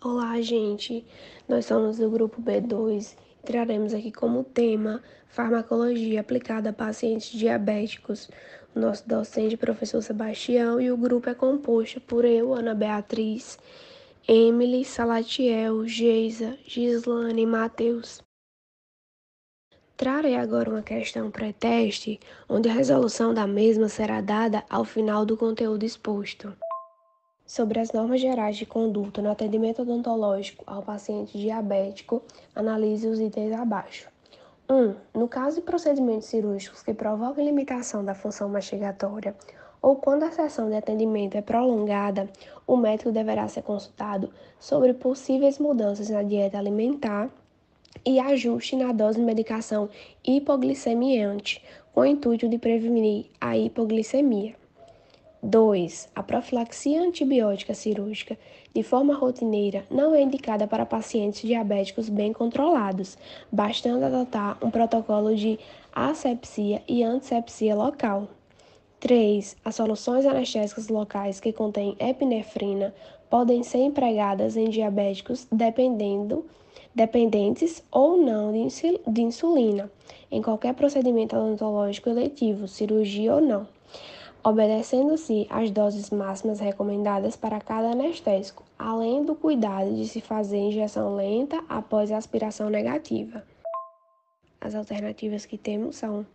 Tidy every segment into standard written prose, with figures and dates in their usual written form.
Olá, gente! Nós somos do grupo B2 e traremos aqui como tema farmacologia aplicada a pacientes diabéticos. O nosso docente é o professor Sebastião e o grupo é composto por eu, Ana Beatriz, Emily, Salatiel, Geisa, Gislane e Matheus. Trarei agora uma questão pré-teste, onde a resolução da mesma será dada ao final do conteúdo exposto. Sobre as normas gerais de conduta no atendimento odontológico ao paciente diabético, analise os itens abaixo. 1. No caso de procedimentos cirúrgicos que provoquem limitação da função mastigatória ou quando a sessão de atendimento é prolongada, o médico deverá ser consultado sobre possíveis mudanças na dieta alimentar e ajuste na dose de medicação hipoglicemiante, com o intuito de prevenir a hipoglicemia. 2. A profilaxia antibiótica cirúrgica de forma rotineira não é indicada para pacientes diabéticos bem controlados, bastando adotar um protocolo de asepsia e antisepsia local. 3. As soluções anestésicas locais que contêm epinefrina podem ser empregadas em diabéticos dependentes ou não de insulina, em qualquer procedimento odontológico eletivo, cirurgia ou não, obedecendo-se às doses máximas recomendadas para cada anestésico, além do cuidado de se fazer injeção lenta após a aspiração negativa. As alternativas que temos são: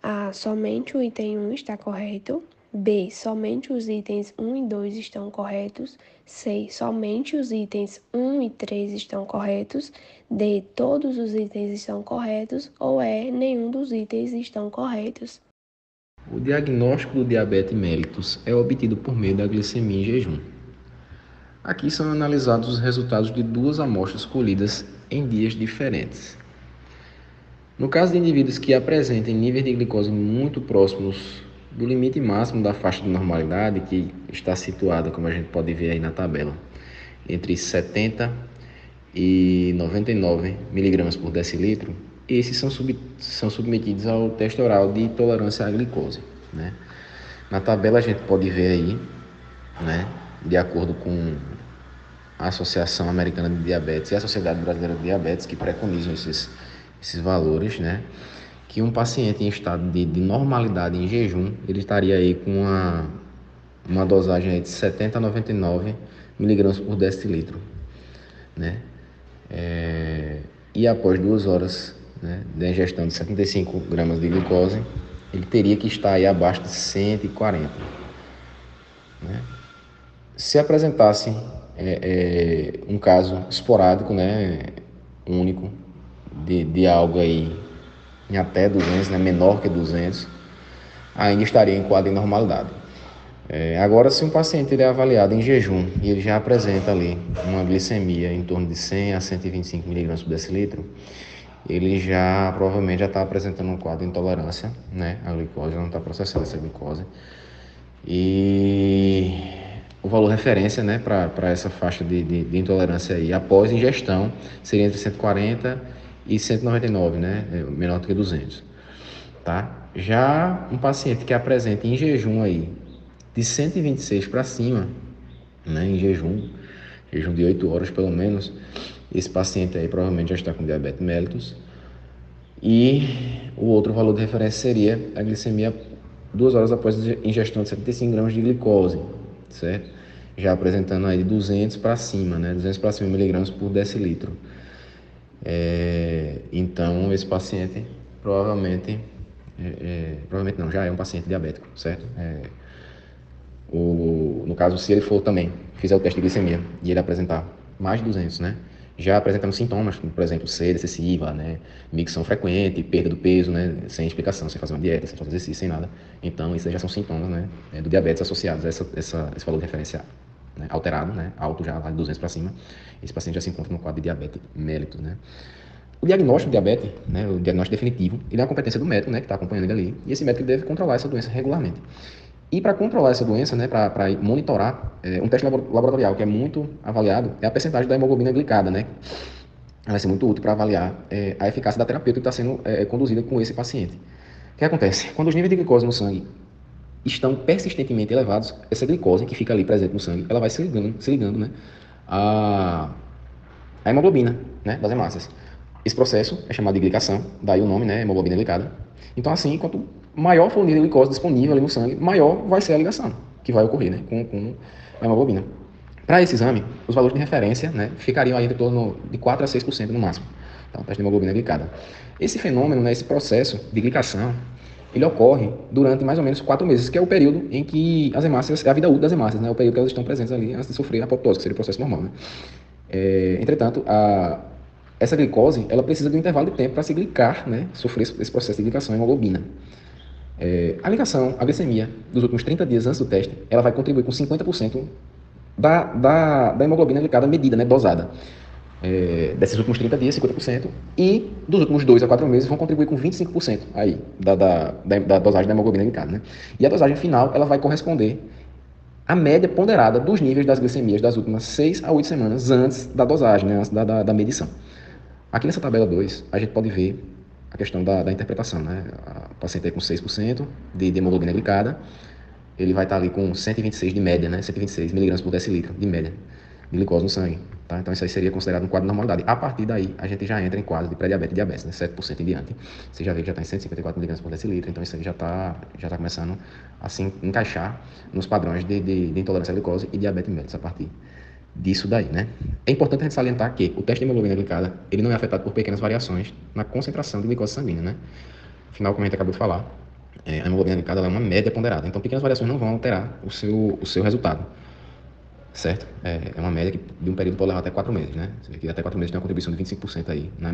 A. Somente o item 1 está correto. B. Somente os itens 1 e 2 estão corretos. C. Somente os itens 1 e 3 estão corretos. D. Todos os itens estão corretos. Ou E. Nenhum dos itens estão corretos. O diagnóstico do diabetes mellitus é obtido por meio da glicemia em jejum. Aqui são analisados os resultados de duas amostras colhidas em dias diferentes. No caso de indivíduos que apresentem níveis de glicose muito próximos do limite máximo da faixa de normalidade, que está situada, como a gente pode ver aí na tabela, entre 70 e 99 miligramas por decilitro, esses são submetidos ao teste oral de tolerância à glicose, né? Na tabela a gente pode ver aí, né, de acordo com a Associação Americana de Diabetes e a Sociedade Brasileira de Diabetes, que preconizam esses valores, né, que um paciente em estado de normalidade em jejum, ele estaria aí com uma dosagem aí de 70 a 99 miligramas por decilitro, né? E após 2 horas, né, da ingestão de 75 gramas de glicose, ele teria que estar aí abaixo de 140. Né? Se apresentasse um caso esporádico, né, único, de algo aí em até 200, né, menor que 200, ainda estaria em quadro de normalidade. Agora, se um paciente ele é avaliado em jejum e ele já apresenta ali uma glicemia em torno de 100 a 125 miligramas por decilitro, ele já provavelmente já está apresentando um quadro de intolerância, né? A glicose não está processando essa glicose. E o valor referência, né, para essa faixa de intolerância aí, após ingestão, seria entre 140 e 199, né? Menor do que 200. Tá? Já um paciente que apresenta em jejum aí, de 126 para cima, né, em jejum de 8 horas pelo menos, esse paciente aí provavelmente já está com diabetes mellitus. E o outro valor de referência seria a glicemia 2 horas após a ingestão de 75 gramas de glicose, certo? Já apresentando aí de 200 para cima, né? 200 para cima miligramas por decilitro. Então, esse paciente provavelmente não, já é um paciente diabético, certo? No caso, se ele for também, fizer o teste de glicemia e ele apresentar mais de 200, né? Já apresentando sintomas, como, por exemplo, sede excessiva, né? Micção frequente, perda do peso, né? Sem explicação, sem fazer uma dieta, sem fazer exercício, sem nada. Então, isso já são sintomas, né? Do diabetes associados a esse valor de referência, né, alterado, né? Alto já, lá de 200 para cima. Esse paciente já se encontra no quadro de diabetes mellitus, né? O diagnóstico de diabetes, né, o diagnóstico definitivo, ele é uma competência do médico, né, que está acompanhando ele ali, e esse médico deve controlar essa doença regularmente. E para controlar essa doença, né, para monitorar, um teste laboratorial que é muito avaliado é a percentagem da hemoglobina glicada, né? Vai ser muito útil para avaliar a eficácia da terapêutica que está sendo conduzida com esse paciente. O que acontece? Quando os níveis de glicose no sangue estão persistentemente elevados, essa glicose que fica ali presente no sangue, ela vai se ligando, né, a, a hemoglobina, né, das hemácias. Esse processo é chamado de glicação, daí o nome, né, hemoglobina glicada. Então, assim, quanto maior for o nível de glicose disponível ali no sangue, maior vai ser a ligação que vai ocorrer, né, com a hemoglobina. Para esse exame, os valores de referência, né, ficariam aí em torno de 4 a 6% no máximo. Então, teste de hemoglobina glicada. Esse fenômeno, né, esse processo de glicação, ele ocorre durante mais ou menos 4 meses, que é o período em que as hemácias, é a vida útil das hemácias, né, o período que elas estão presentes ali antes de sofrer a apoptose, que seria o processo normal, né. Entretanto, essa glicose, ela precisa de um intervalo de tempo para se glicar, né, sofrer esse processo de glicação em hemoglobina. A ligação, a glicemia dos últimos 30 dias antes do teste, ela vai contribuir com 50% da hemoglobina glicada medida, né, dosada. Desses últimos 30 dias, 50%, e dos últimos 2 a 4 meses vão contribuir com 25% aí, da dosagem da hemoglobina glicada. Né? E a dosagem final, ela vai corresponder à média ponderada dos níveis das glicemias das últimas 6 a 8 semanas antes da dosagem, né, antes da medição. Aqui nessa tabela 2, a gente pode ver a questão da interpretação. Né? O paciente aí com 6% de hemoglobina glicada, ele vai estar ali com 126 de média, né? 126 miligramas por decilitro de média de glicose no sangue. Tá? Então isso aí seria considerado um quadro de normalidade. A partir daí, a gente já entra em quadro de pré-diabetes e diabetes, né? 7% em diante. Você já vê que já está em 154 miligramas por decilitro, então isso aí já tá começando a se encaixar nos padrões de intolerância à glicose e diabetes mellitus a partir disso daí, né? É importante a gente salientar que o teste de hemoglobina glicada, ele não é afetado por pequenas variações na concentração de glicose sanguínea, né? Afinal, como a gente acabou de falar, a hemoglobina glicada é uma média ponderada, então pequenas variações não vão alterar o seu resultado, certo? É uma média que de um período pode levar até 4 meses, né? Você vê que até 4 meses tem uma contribuição de 25% aí na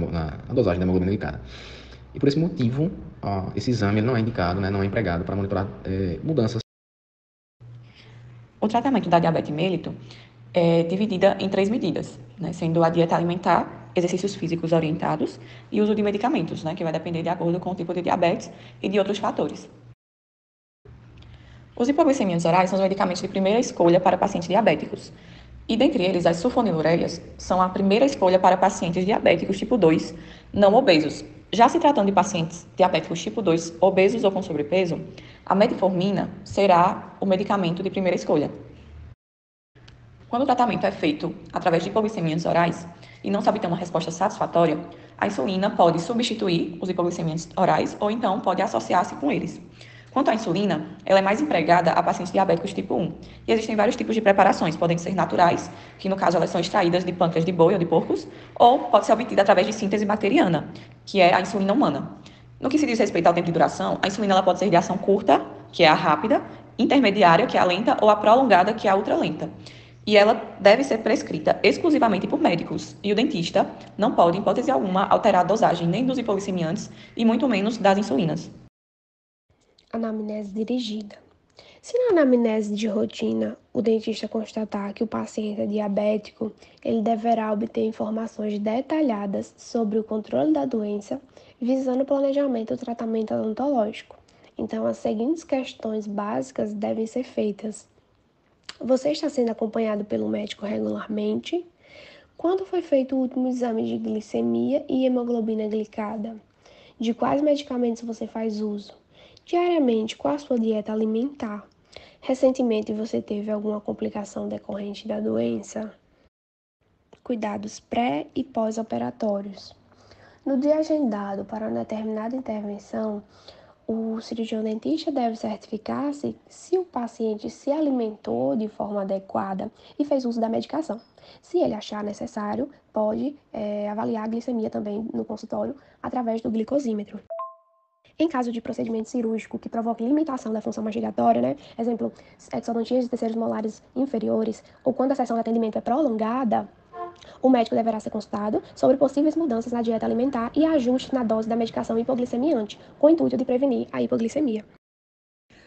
dosagem da hemoglobina glicada. E por esse motivo, esse exame ele não é indicado, né, não é empregado para monitorar mudanças. O tratamento da diabetes mellitus é dividida em 3 medidas, né, sendo a dieta alimentar, exercícios físicos orientados e uso de medicamentos, né, que vai depender de acordo com o tipo de diabetes e de outros fatores. Os hipoglicemiantes orais são os medicamentos de primeira escolha para pacientes diabéticos. E dentre eles, as sulfonilureias são a primeira escolha para pacientes diabéticos tipo 2 não obesos. Já se tratando de pacientes diabéticos tipo 2 obesos ou com sobrepeso, a metformina será o medicamento de primeira escolha. Quando o tratamento é feito através de hipoglicemiantes orais e não se obtém uma resposta satisfatória, a insulina pode substituir os hipoglicemiantes orais ou então pode associar-se com eles. Quanto à insulina, ela é mais empregada a pacientes diabéticos tipo 1. E existem vários tipos de preparações, podem ser naturais, que no caso elas são extraídas de pâncreas de boi ou de porcos, ou pode ser obtida através de síntese bacteriana, que é a insulina humana. No que se diz respeito ao tempo de duração, a insulina ela pode ser de ação curta, que é a rápida, intermediária, que é a lenta, ou a prolongada, que é a ultralenta. E ela deve ser prescrita exclusivamente por médicos. E o dentista não pode, em hipótese alguma, alterar a dosagem nem dos hipoglicemiantes e muito menos das insulinas. Anamnese dirigida. Se na anamnese de rotina o dentista constatar que o paciente é diabético, ele deverá obter informações detalhadas sobre o controle da doença, visando o planejamento do tratamento odontológico. Então, as seguintes questões básicas devem ser feitas. Você está sendo acompanhado pelo médico regularmente? Quando foi feito o último exame de glicemia e hemoglobina glicada? De quais medicamentos você faz uso? Diariamente, qual a sua dieta alimentar? Recentemente você teve alguma complicação decorrente da doença? Cuidados pré e pós-operatórios. No dia agendado para uma determinada intervenção, o cirurgião dentista deve certificar-se se o paciente se alimentou de forma adequada e fez uso da medicação. Se ele achar necessário, pode avaliar a glicemia também no consultório através do glicosímetro. Em caso de procedimento cirúrgico que provoque limitação da função mastigatória, né? Exemplo, exodontias de terceiros molares inferiores, ou quando a sessão de atendimento é prolongada, o médico deverá ser consultado sobre possíveis mudanças na dieta alimentar e ajustes na dose da medicação hipoglicemiante, com o intuito de prevenir a hipoglicemia.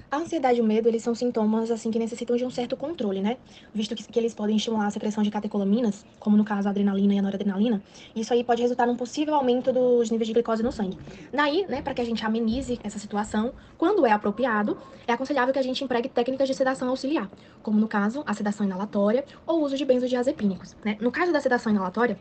A ansiedade e o medo, eles são sintomas, assim, que necessitam de um certo controle, né? Visto que eles podem estimular a secreção de catecolaminas, como no caso a adrenalina e a noradrenalina, isso aí pode resultar num possível aumento dos níveis de glicose no sangue. Daí, né, para que a gente amenize essa situação, quando é apropriado, é aconselhável que a gente empregue técnicas de sedação auxiliar, como no caso, a sedação inalatória ou o uso de benzodiazepínicos, né? No caso da sedação inalatória,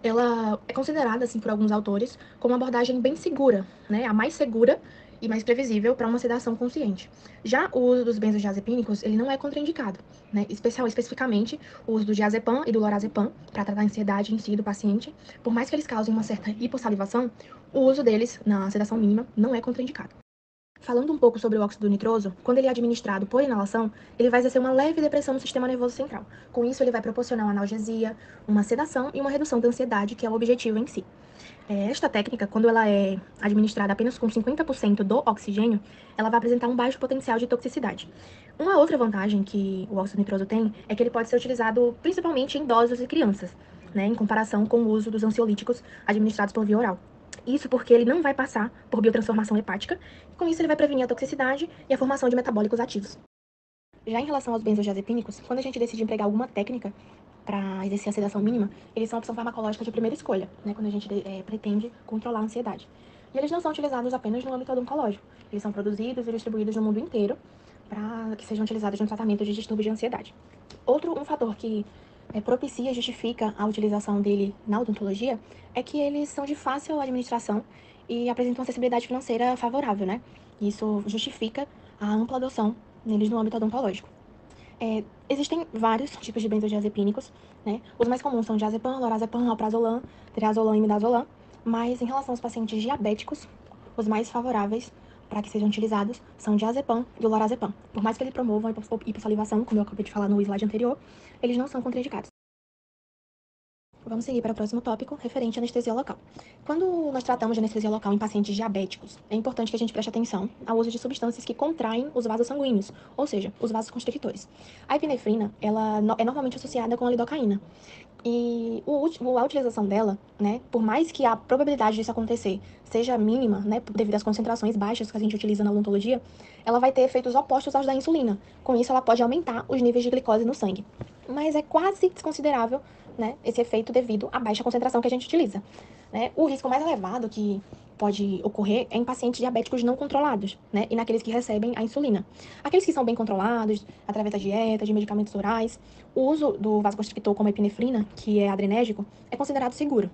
ela é considerada, assim, por alguns autores, como uma abordagem bem segura, né? A mais segura e mais previsível para uma sedação consciente. Já o uso dos benzodiazepínicos, ele não é contraindicado, né? Especificamente o uso do diazepam e do lorazepam para tratar a ansiedade em si do paciente, por mais que eles causem uma certa hipossalivação, o uso deles na sedação mínima não é contraindicado. Falando um pouco sobre o óxido nitroso, quando ele é administrado por inalação, ele vai exercer uma leve depressão no sistema nervoso central. Com isso, ele vai proporcionar uma analgesia, uma sedação e uma redução da ansiedade, que é o objetivo em si. Esta técnica, quando ela é administrada apenas com 50% do oxigênio, ela vai apresentar um baixo potencial de toxicidade. Uma outra vantagem que o óxido nitroso tem é que ele pode ser utilizado principalmente em idosos e crianças, né, em comparação com o uso dos ansiolíticos administrados por via oral. Isso porque ele não vai passar por biotransformação hepática, e com isso ele vai prevenir a toxicidade e a formação de metabólicos ativos. Já em relação aos benzodiazepínicos, quando a gente decide empregar alguma técnica para exercer a sedação mínima, eles são a opção farmacológica de primeira escolha, né, quando a gente pretende controlar a ansiedade. E eles não são utilizados apenas no âmbito oncológico, eles são produzidos e distribuídos no mundo inteiro para que sejam utilizados no tratamento de distúrbios de ansiedade. Um fator que propicia e justifica a utilização dele na odontologia é que eles são de fácil administração e apresentam uma acessibilidade financeira favorável, né? Isso justifica a ampla adoção neles no âmbito odontológico. Existem vários tipos de benzodiazepínicos, né? Os mais comuns são diazepam, lorazepam, alprazolam, triazolam e midazolam, mas em relação aos pacientes diabéticos, os mais favoráveis para que sejam utilizados são o diazepam e o lorazepam. Por mais que eles promovam a hipossalivação, como eu acabei de falar no slide anterior, eles não são contraindicados. Vamos seguir para o próximo tópico, referente à anestesia local. Quando nós tratamos de anestesia local em pacientes diabéticos, é importante que a gente preste atenção ao uso de substâncias que contraem os vasos sanguíneos, ou seja, os vasos constrictores. A epinefrina, ela é normalmente associada com a lidocaína. E a utilização dela, né, por mais que a probabilidade disso acontecer seja mínima, né, devido às concentrações baixas que a gente utiliza na odontologia, ela vai ter efeitos opostos aos da insulina. Com isso, ela pode aumentar os níveis de glicose no sangue. Mas é quase desconsiderável, né, esse efeito devido à baixa concentração que a gente utiliza. Né? O risco mais elevado que pode ocorrer é em pacientes diabéticos não controlados, né, e naqueles que recebem a insulina. Aqueles que são bem controlados, através da dieta, de medicamentos orais, o uso do vasoconstrictor como a epinefrina, que é adrenérgico, é considerado seguro.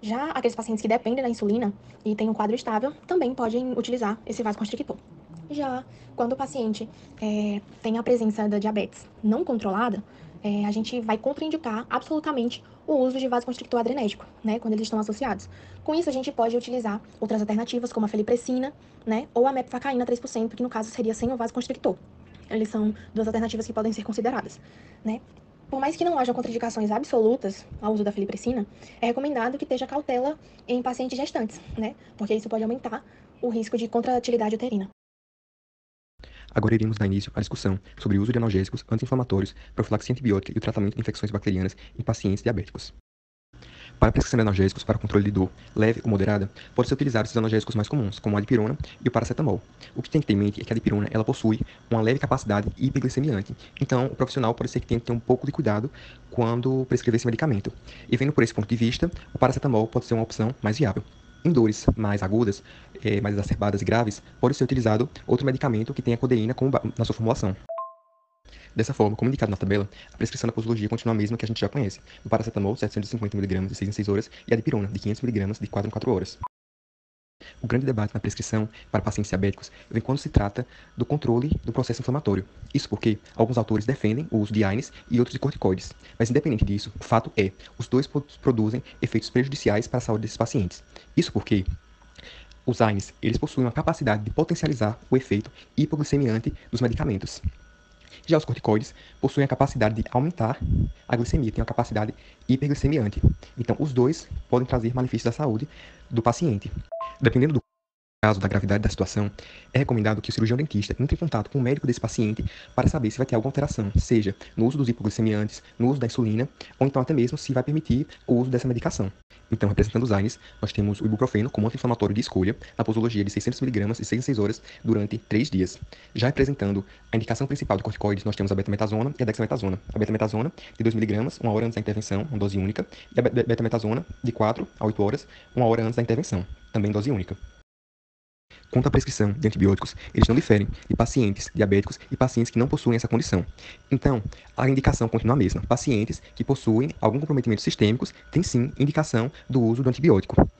Já aqueles pacientes que dependem da insulina e têm um quadro estável, também podem utilizar esse vasoconstrictor. Já quando o paciente tem a presença da diabetes não controlada, a gente vai contraindicar absolutamente o uso de vasoconstrictor adrenérgico, né, quando eles estão associados. Com isso, a gente pode utilizar outras alternativas, como a feliprecina, né, ou a mepfacaína 3%, que no caso seria sem o vasoconstrictor. Eles são duas alternativas que podem ser consideradas, né. Por mais que não hajam contraindicações absolutas ao uso da feliprecina, é recomendado que esteja cautela em pacientes gestantes, né, porque isso pode aumentar o risco de contratilidade uterina. Agora iremos dar início à discussão sobre o uso de analgésicos anti-inflamatórios, profilaxia antibiótica e o tratamento de infecções bacterianas em pacientes diabéticos. Para a prescrição de analgésicos para controle de dor leve ou moderada, pode ser utilizado esses analgésicos mais comuns, como a dipirona e o paracetamol. O que tem que ter em mente é que a dipirona ela possui uma leve capacidade hiperglicemiante, então o profissional pode ser que tenha que ter um pouco de cuidado quando prescrever esse medicamento. E vendo por esse ponto de vista, o paracetamol pode ser uma opção mais viável. Em dores mais agudas, mais exacerbadas e graves, pode ser utilizado outro medicamento que tenha codeína na sua formulação. Dessa forma, como indicado na tabela, a prescrição da posologia continua a mesma que a gente já conhece. O paracetamol, 750mg de 6 em 6 horas, e a dipirona, de 500mg de 4 em 4 horas. O grande debate na prescrição para pacientes diabéticos vem quando se trata do controle do processo inflamatório. Isso porque alguns autores defendem o uso de AINES e outros de corticoides. Mas independente disso, o fato é, os dois produzem efeitos prejudiciais para a saúde desses pacientes. Isso porque os AINES, eles possuem uma capacidade de potencializar o efeito hipoglicemiante dos medicamentos. Já os corticoides possuem a capacidade de aumentar a glicemia, têm uma capacidade hiperglicemiante. Então, os dois podem trazer malefícios à saúde do paciente. Dependendo do caso da gravidade da situação, é recomendado que o cirurgião dentista entre em contato com o médico desse paciente para saber se vai ter alguma alteração, seja no uso dos hipoglicemiantes, no uso da insulina, ou então até mesmo se vai permitir o uso dessa medicação. Então, representando os AINES, nós temos o ibuprofeno como anti-inflamatório de escolha, na posologia de 600mg de 6 em 6 horas durante 3 dias. Já representando a indicação principal de corticoides, nós temos a betametasona e a dexametasona. A betametasona de 2mg, 1 hora antes da intervenção, uma dose única, e a betametasona de 4 a 8 horas, 1 hora antes da intervenção, também dose única. Quanto à prescrição de antibióticos, eles não diferem de pacientes diabéticos e pacientes que não possuem essa condição. Então, a indicação continua a mesma. Pacientes que possuem algum comprometimento sistêmicos têm sim indicação do uso do antibiótico.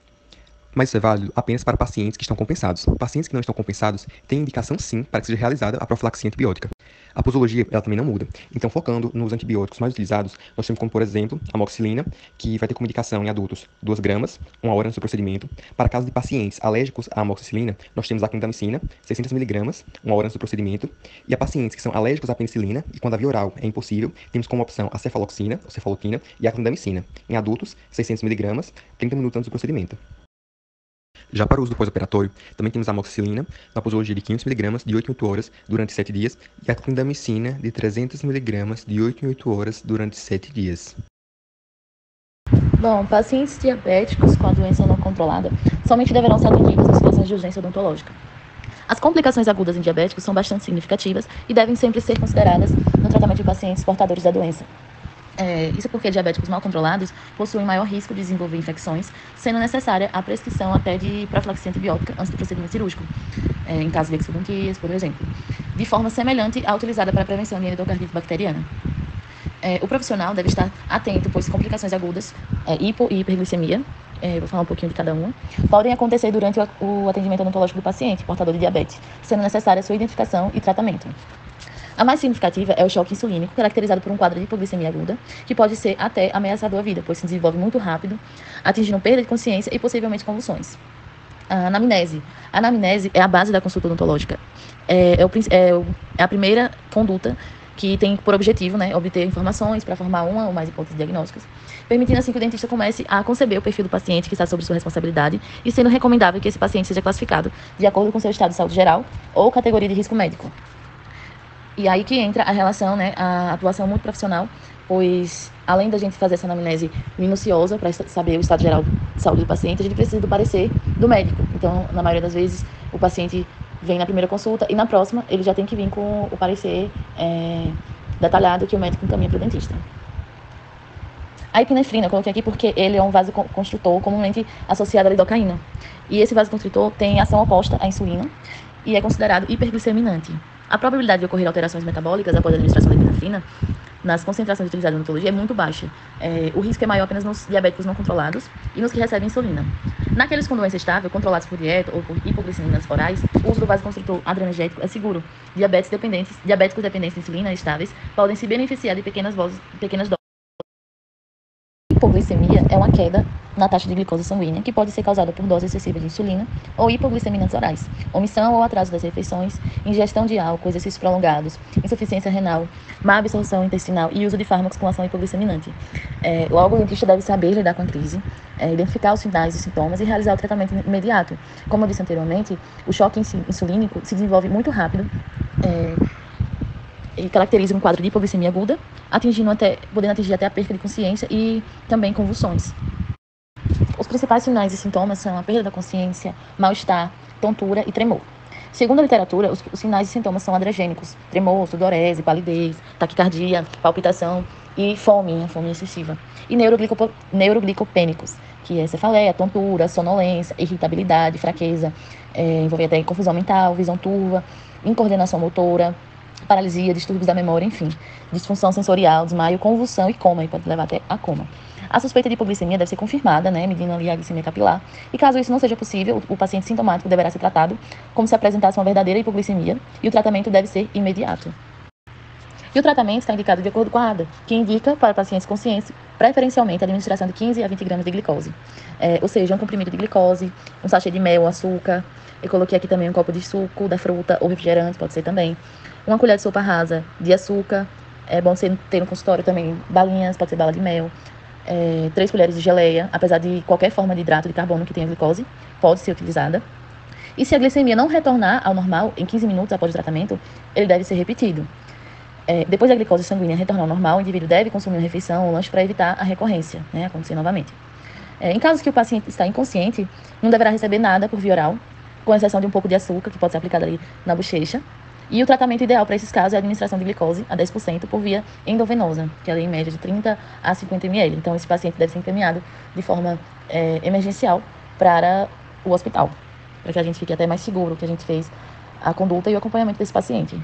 Mas isso é válido apenas para pacientes que estão compensados. Pacientes que não estão compensados têm indicação sim para que seja realizada a profilaxia antibiótica. A posologia, ela também não muda. Então, focando nos antibióticos mais utilizados, nós temos como, por exemplo, a amoxicilina, que vai ter como indicação em adultos 2 gramas, 1 hora antes do procedimento. Para casos de pacientes alérgicos à amoxicilina, nós temos a clindamicina, 600 mg, 1 hora antes do procedimento. E a pacientes que são alérgicos à penicilina, e quando a via oral é impossível, temos como opção a cefaloxina, ou cefaloquina, e a clindamicina. Em adultos, 600 mg, 30 minutos antes do procedimento. Já para o uso do pós-operatório, também temos a amoxicilina, na posologia de 500 mg de 8 em 8 horas durante 7 dias e a clindamicina de 300 mg de 8 em 8 horas durante 7 dias. Bom, pacientes diabéticos com a doença não controlada somente deverão ser atendidos em situações de urgência odontológica. As complicações agudas em diabéticos são bastante significativas e devem sempre ser consideradas no tratamento de pacientes portadores da doença. Isso porque diabéticos mal controlados possuem maior risco de desenvolver infecções, sendo necessária a prescrição até de profilaxia antibiótica antes do procedimento cirúrgico, em caso de exodontias, por exemplo, de forma semelhante à utilizada para a prevenção de endocardite bacteriana. O profissional deve estar atento, pois complicações agudas, hipo e hiperglicemia, vou falar um pouquinho de cada uma, podem acontecer durante o atendimento odontológico do paciente portador de diabetes, sendo necessária sua identificação e tratamento. A mais significativa é o choque insulínico, caracterizado por um quadro de hipoglicemia aguda, que pode ser até ameaçador à vida, pois se desenvolve muito rápido, atingindo perda de consciência e possivelmente convulsões. A anamnese. A anamnese é a base da consulta odontológica. É a primeira conduta que tem por objetivo, obter informações para formar uma ou mais hipóteses diagnósticas, permitindo assim que o dentista comece a conceber o perfil do paciente que está sob sua responsabilidade e sendo recomendável que esse paciente seja classificado de acordo com seu estado de saúde geral ou categoria de risco médico. E aí que entra a relação, a atuação muito profissional, pois além da gente fazer essa anamnese minuciosa para saber o estado geral de saúde do paciente, a gente precisa do parecer do médico. Então, na maioria das vezes, o paciente vem na primeira consulta e na próxima ele já tem que vir com o parecer detalhado que o médico encaminha para o dentista. A epinefrina eu coloquei aqui porque ele é um vasoconstritor comumente associado à lidocaína. E esse vasoconstritor tem ação oposta à insulina e é considerado hipergliceminante. A probabilidade de ocorrer alterações metabólicas após a administração da epinefrina nas concentrações utilizadas na odontologia é muito baixa. O risco é maior apenas nos diabéticos não controlados e nos que recebem insulina. Naqueles com doença estável, controlados por dieta ou por hipogliceminas orais, o uso do vasoconstritor adrenergético é seguro. Diabéticos dependentes de insulina estáveis podem se beneficiar de pequenas doses. Hipoglicemia é uma queda na taxa de glicose sanguínea, que pode ser causada por dose excessiva de insulina ou hipoglicemiantes orais, omissão ou atraso das refeições, ingestão de álcool, exercícios prolongados, insuficiência renal, má absorção intestinal e uso de fármacos com ação hipoglicemiante. Logo, o dentista deve saber lidar com a crise, identificar os sinais e sintomas e realizar o tratamento imediato. Como eu disse anteriormente, o choque insulínico se desenvolve muito rápido, e caracteriza um quadro de hipoglicemia aguda, podendo atingir até a perda de consciência e também convulsões. Os principais sinais e sintomas são a perda da consciência, mal-estar, tontura e tremor. Segundo a literatura, os sinais e sintomas são adregênicos: tremor, sudorese, palidez, taquicardia, palpitação e fome excessiva. E neuroglicopênicos, que é cefaleia, tontura, sonolência, irritabilidade, fraqueza, envolve até confusão mental, visão turva, incoordenação motora, paralisia, distúrbios da memória, enfim, disfunção sensorial, desmaio, convulsão e coma, e pode levar até a coma. A suspeita de hipoglicemia deve ser confirmada, medindo ali a glicemia capilar, e caso isso não seja possível, o paciente sintomático deverá ser tratado como se apresentasse uma verdadeira hipoglicemia, e o tratamento deve ser imediato. E o tratamento está indicado de acordo com a ADA, que indica para pacientes conscientes, preferencialmente, a administração de 15 a 20 gramas de glicose. Ou seja, um comprimido de glicose, um sachê de mel, açúcar. Eu coloquei aqui também um copo de suco da fruta ou refrigerante, pode ser também. Uma colher de sopa rasa de açúcar. É bom você ter no consultório também balinhas, pode ser bala de mel. 3 colheres de geleia, apesar de qualquer forma de hidrato de carbono que tenha glicose, pode ser utilizada. E se a glicemia não retornar ao normal em 15 minutos após o tratamento, ele deve ser repetido. Depois da glicose sanguínea retornar ao normal, o indivíduo deve consumir uma refeição ou lanche para evitar a recorrência, acontecer novamente. Em caso que o paciente está inconsciente, não deverá receber nada por via oral, com exceção de um pouco de açúcar, que pode ser aplicado ali na bochecha. E o tratamento ideal para esses casos é a administração de glicose a 10% por via endovenosa, que é em média de 30 a 50 ml. Então, esse paciente deve ser encaminhado de forma emergencial para o hospital, para que a gente fique até mais seguro que a gente fez a conduta e o acompanhamento desse paciente.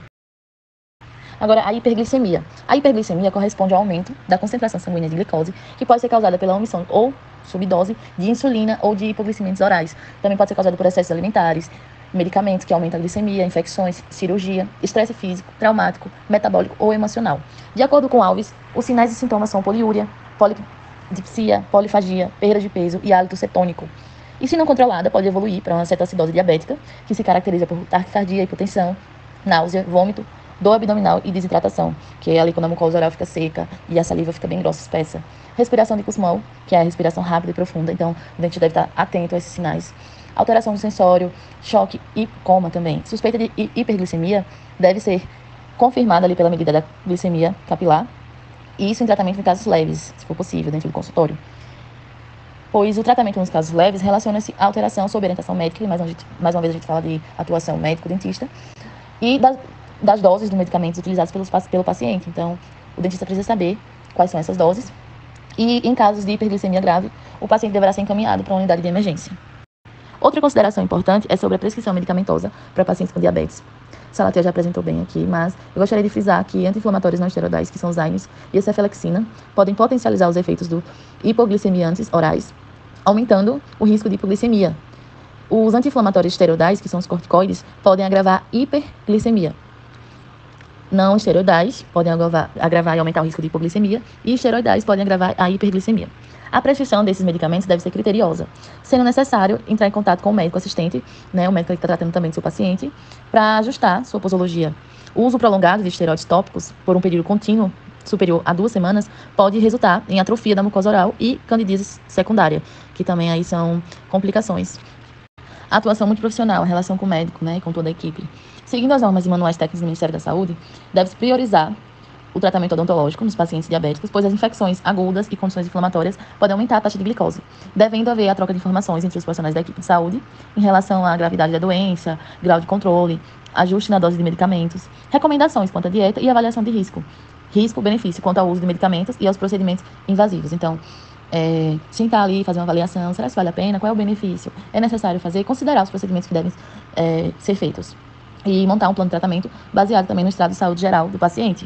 Agora, a hiperglicemia. A hiperglicemia corresponde ao aumento da concentração sanguínea de glicose, que pode ser causada pela omissão ou subdose de insulina ou de hipoglicemiantes orais. Também pode ser causada por excessos alimentares, medicamentos que aumentam a glicemia, infecções, cirurgia, estresse físico, traumático, metabólico ou emocional. De acordo com Alves, os sinais e sintomas são poliúria, polidipsia, polifagia, perda de peso e hálito cetônico. E se não controlada, pode evoluir para uma cetoacidose diabética, que se caracteriza por taquicardia, hipotensão, náusea, vômito, dor abdominal e desidratação, que é ali quando a mucosa oral fica seca e a saliva fica bem grossa, espessa. Respiração de Kussmaul, que é a respiração rápida e profunda, então o dentista deve estar atento a esses sinais. Alteração do sensório, choque e coma também. Suspeita de hiperglicemia deve ser confirmada ali pela medida da glicemia capilar, e isso em tratamento em casos leves, se for possível, dentro do consultório. Pois o tratamento nos casos leves relaciona-se à alteração sob orientação médica, e mais uma vez a gente fala de atuação médico-dentista, e das doses dos medicamentos utilizados pelo paciente. Então, o dentista precisa saber quais são essas doses, e em casos de hiperglicemia grave, o paciente deverá ser encaminhado para uma unidade de emergência. Outra consideração importante é sobre a prescrição medicamentosa para pacientes com diabetes. Salatia já apresentou bem aqui, mas eu gostaria de frisar que anti-inflamatórios não esteroidais, que são os AINES e a cefalexina, podem potencializar os efeitos do hipoglicemiantes orais, aumentando o risco de hipoglicemia. Os anti-inflamatórios esteroidais, que são os corticoides, podem agravar hiperglicemia. Não esteroidais podem agravar e aumentar o risco de hipoglicemia, e esteroidais podem agravar a hiperglicemia. A prescrição desses medicamentos deve ser criteriosa, sendo necessário entrar em contato com o médico assistente, o médico que está tratando também do seu paciente, para ajustar sua posologia. O uso prolongado de esteroides tópicos por um período contínuo superior a 2 semanas pode resultar em atrofia da mucosa oral e candidíase secundária, que também aí são complicações. A atuação multiprofissional, a relação com o médico, e com toda a equipe. Seguindo as normas e manuais técnicos do Ministério da Saúde, deve-se priorizar o tratamento odontológico nos pacientes diabéticos, pois as infecções agudas e condições inflamatórias podem aumentar a taxa de glicose, devendo haver a troca de informações entre os profissionais da equipe de saúde em relação à gravidade da doença, grau de controle, ajuste na dose de medicamentos, recomendações quanto à dieta e avaliação de risco. Risco-benefício quanto ao uso de medicamentos e aos procedimentos invasivos. Então, sentar ali, fazer uma avaliação, será que vale a pena? Qual é o benefício? É necessário considerar os procedimentos que devem ser feitos. E montar um plano de tratamento baseado também no estado de saúde geral do paciente.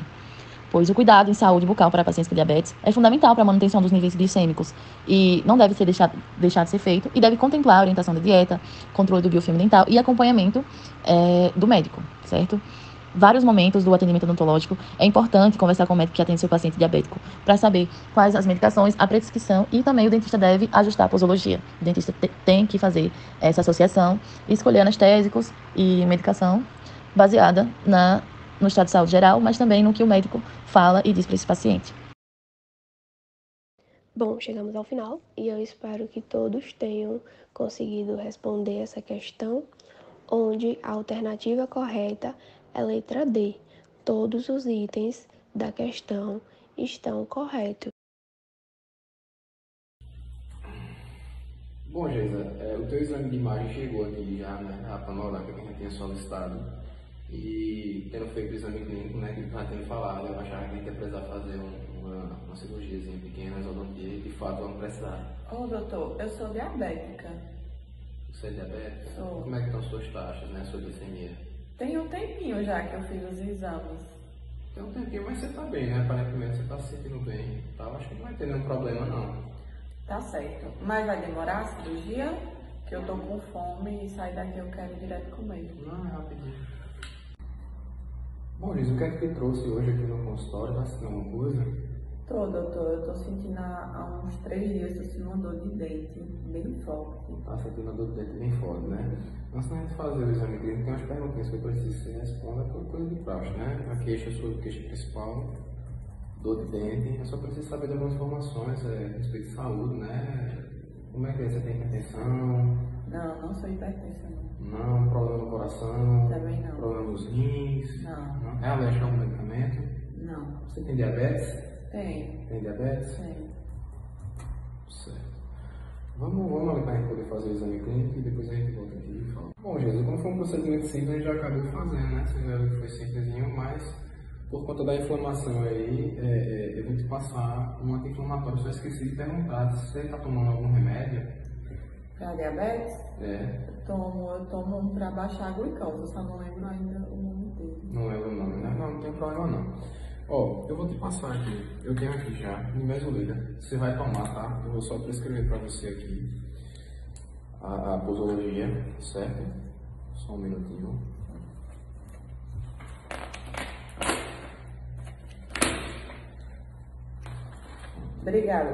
Pois o cuidado em saúde bucal para pacientes com diabetes é fundamental para a manutenção dos níveis glicêmicos e não deve ser deixado de ser feito, e deve contemplar a orientação da dieta, controle do biofilme dental e acompanhamento do médico, certo? Vários momentos do atendimento odontológico é importante conversar com o médico que atende seu paciente diabético para saber quais as medicações, a prescrição, e também o dentista deve ajustar a posologia. O dentista tem que fazer essa associação e escolher anestésicos e medicação baseada no estado de saúde geral, mas também no que o médico fala e diz para esse paciente. Bom, chegamos ao final e eu espero que todos tenham conseguido responder essa questão, onde a alternativa correta é a letra D. Todos os itens da questão estão corretos. Bom, Geisa, o teu exame de imagem chegou aqui já, a panorâmica que a gente tinha solicitado. E tendo feito o exame clínico, que tu já tinha falado, eu achava que a gente ia precisar fazer uma cirurgiazinha pequena, odontia, e de fato vamos precisar. Ô doutor, eu sou diabética. Você é diabética? Sou. Como é que estão suas taxas, sua glicemia? Tem um tempinho já que eu fiz os exames. Tem um tempinho, mas você tá bem, Aparentemente você tá se sentindo bem. Acho que não vai ter nenhum problema, não. Tá certo. Mas vai demorar a cirurgia? Que eu tô com fome e sair daqui eu quero ir direto comer. Não, é rapidinho. Bom, Liz, o que é que te trouxe hoje aqui no consultório? Tá sentindo alguma coisa? Tô, doutor. Eu tô sentindo há uns 3 dias, tô sentindo uma dor de dente bem forte. Tá sentindo uma dor de dente bem forte, Antes da gente fazer o exame clínico, tem umas perguntinhas que eu preciso que você responda por coisa de praxe, A queixa, a sua queixa principal, dor de dente. Eu só preciso saber de algumas informações a respeito de saúde, Como é que é? Você tem hipertensão? Não sou hipertensa, não. Não, problema no coração? Também não. Problema nos rins? Não. É alérgico a algum medicamento? Não. Você tem diabetes? Tem. Tem diabetes? Tem. Certo. Vamos ali para a gente poder fazer o exame clínico e depois a gente volta aqui e fala. Bom, Jesus, como foi um procedimento simples, a gente já acabou fazendo, Você já viu que foi simplesinho, mas por conta da inflamação aí, eu vou te passar um anti-inflamatório. Só esqueci de perguntar se você está tomando algum remédio. Pra diabetes? É. Eu tomo um pra baixar a glicose, eu só não lembro ainda o nome Não lembro o nome, né? Não tem problema não. Ó, eu vou te passar aqui. Eu tenho aqui já, nimesulida. Você vai tomar, tá? Eu vou só prescrever para você aqui a posologia, certo? Só um minutinho. Obrigada.